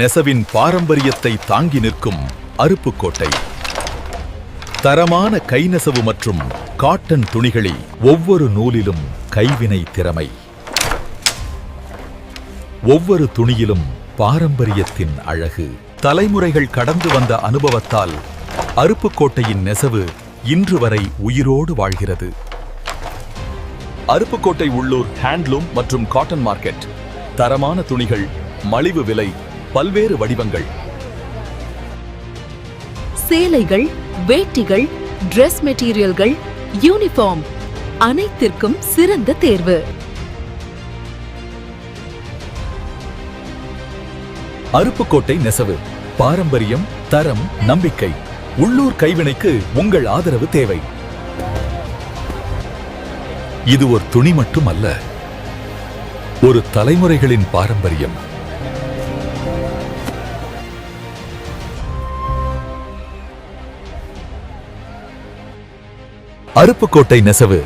நெசவின் பாரம்பரியத்தை தாங்கி நிற்கும் அருப்புக்கோட்டை. தரமான கைநெசவு மற்றும் காட்டன் துணிகளில் ஒவ்வொரு நூலிலும் கைவினை திறமை, ஒவ்வொரு துணியிலும் பாரம்பரியத்தின் அழகு. தலைமுறைகள் கடந்து வந்த அனுபவத்தால் அருப்புக்கோட்டையின் நெசவு இன்று வரை உயிரோடு வாழ்கிறது. அருப்புக்கோட்டை உள்ளூர் ஹேண்ட்லூம் மற்றும் காட்டன் மார்க்கெட். தரமான துணிகள், மலிவு விலை, பல்வேறு வடிவங்கள். சேலைகள், வேட்டிகள், டிரெஸ் மெட்டீரியல்கள், யூனிஃபார்ம் அனைத்திற்கும் சிறந்த தேர்வு. அருப்புக்கோட்டை நெசவு. பாரம்பரியம், தரம், நம்பிக்கை. உள்ளூர் கைவினைக்கு உங்கள் ஆதரவு தேவை. இது ஒரு துணி மட்டுமல்ல, ஒரு தலைமுறைகளின் பாரம்பரியம். அருப்புக்கோட்டை நெசவு.